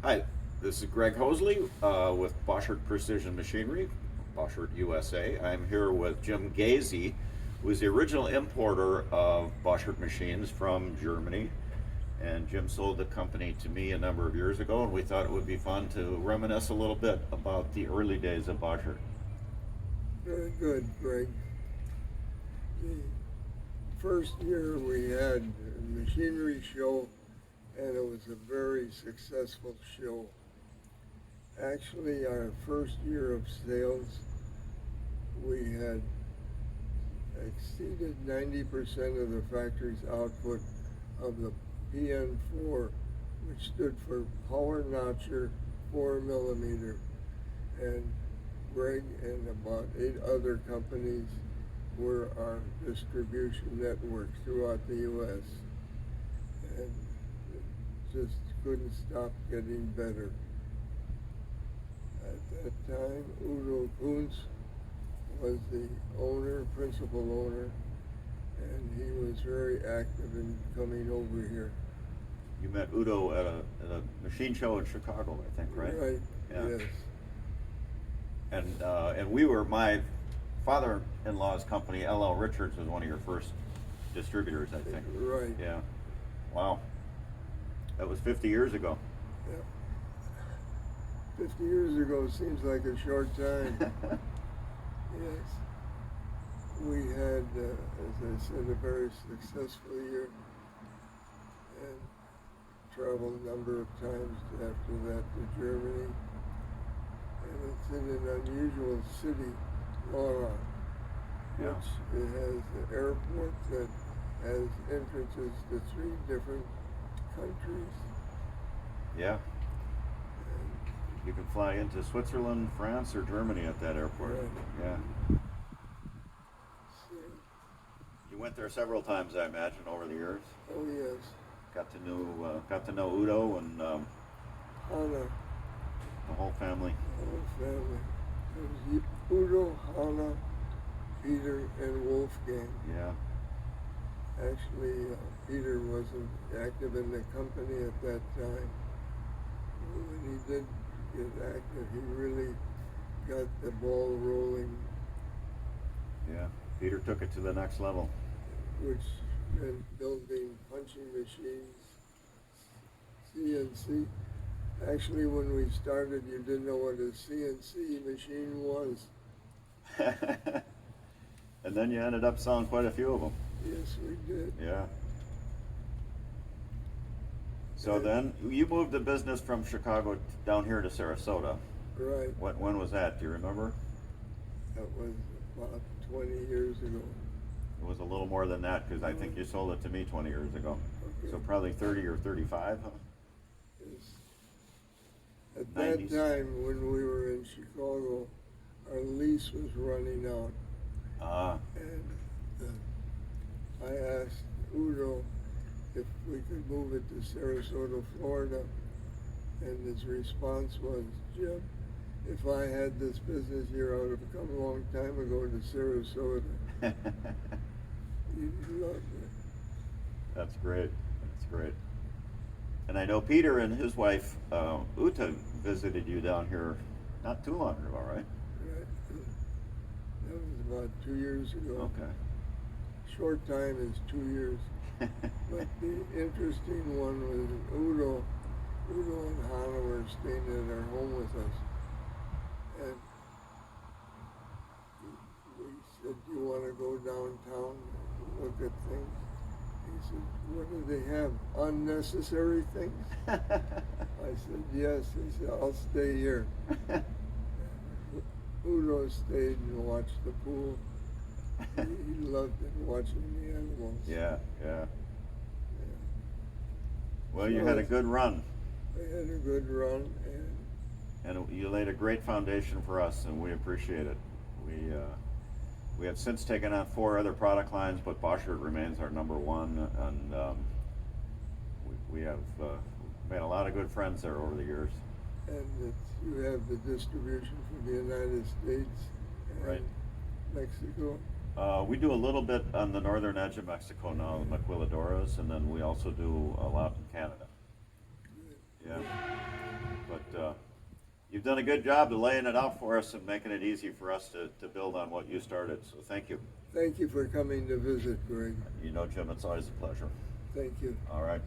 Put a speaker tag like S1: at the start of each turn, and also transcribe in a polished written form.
S1: Hi, this is Greg Hoesly with Boschert Precision Machinery, Boschert USA. I'm here with Jim Goese, who is the original importer of Boschert machines from Germany. And Jim sold the company to me a number of years ago, and we thought it would be fun to reminisce a little bit about the early days of Boschert.
S2: Very good, Greg. The first year we had a machinery show, and it was a very successful show. Actually, our first year of sales, we had exceeded 90% of the factory's output of the PN4, which stood for Power Notcher 4 millimeter. And Greg and about 8 other companies were our distribution network throughout the U.S. And it just couldn't stop getting better. At that time, Udo Kunz was the owner, principal owner, and he was very active in coming over here.
S1: You met Udo at a machine show in Chicago, I think, right?
S2: Right,
S1: Yeah.
S2: yes.
S1: And we were, my father-in-law's company, L.L. Richards, was one of your first distributors, I think.
S2: Right.
S1: Yeah. Wow. That was 50 years ago.
S2: Yeah. 50 years ago seems like a short time. Yes. We had, as I said, a very successful year and traveled a number of times after that to Germany. And it's in an unusual city, Laura,
S1: Yeah.
S2: which it has an airport that has entrances to 3 different countries.
S1: Yeah.
S2: And,
S1: You can fly into Switzerland, France, or Germany at that airport.
S2: Right.
S1: Yeah.
S2: so,
S1: You went there several times, I imagine, over the years.
S2: oh yes,
S1: Got to know Udo and
S2: Hannah,
S1: the whole family.
S2: whole family. It was Udo, Hannah, Peter, and Wolfgang.
S1: Yeah.
S2: Actually, Peter wasn't active in the company at that time. When he did get active, he really got the ball rolling,
S1: Yeah. Peter took it to the next level.
S2: which meant building punching machines, CNC. Actually, when we started, you didn't know what a CNC machine was.
S1: And then you ended up selling quite a few of them.
S2: Yes, we did.
S1: Yeah. So then you moved the business from Chicago down here to Sarasota.
S2: Right.
S1: When was that? Do you remember?
S2: That was about 20 years ago.
S1: It was a little more than that because I think you sold it to me 20 years ago.
S2: Okay.
S1: So probably 30 or 35, huh?
S2: Yes. At that
S1: 90s.
S2: time, when we were in Chicago, our lease was running out,
S1: Ah,
S2: and I asked Udo if we could move it to Sarasota, Florida, and his response was, Jim, if I had this business here, I would have come a long time ago to Sarasota. He loved it.
S1: that's great. That's great. And I know Peter and his wife, Uta, visited you down here not too long ago, right?
S2: Right. That was about 2 years ago.
S1: Okay.
S2: Short time is 2 years. But the interesting one was Udo and Hannah were staying at our home with us. And we said, do you want to go downtown and look at things? He said, what do they have? Unnecessary things? I said, yes. He said, I'll stay here. Udo stayed and watched the pool. He loved it, watching the animals.
S1: Yeah, yeah.
S2: Yeah.
S1: Well, you had a good run,
S2: We had a good run,
S1: and you laid a great foundation for us, and we appreciate it. We have since taken on 4 other product lines, but Boschert remains our number one, and we have made a lot of good friends there over the years.
S2: and you have the distribution from the United States and
S1: Right.
S2: Mexico.
S1: We do a little bit on the northern edge of Mexico now, the Maquiladoras, and then we also do a lot in Canada. Yeah. You've done a good job of laying it out for us and making it easy for us to build on what you started, so thank you.
S2: Thank you for coming to visit, Greg.
S1: You know, Jim, it's always a pleasure.
S2: Thank you.
S1: All right.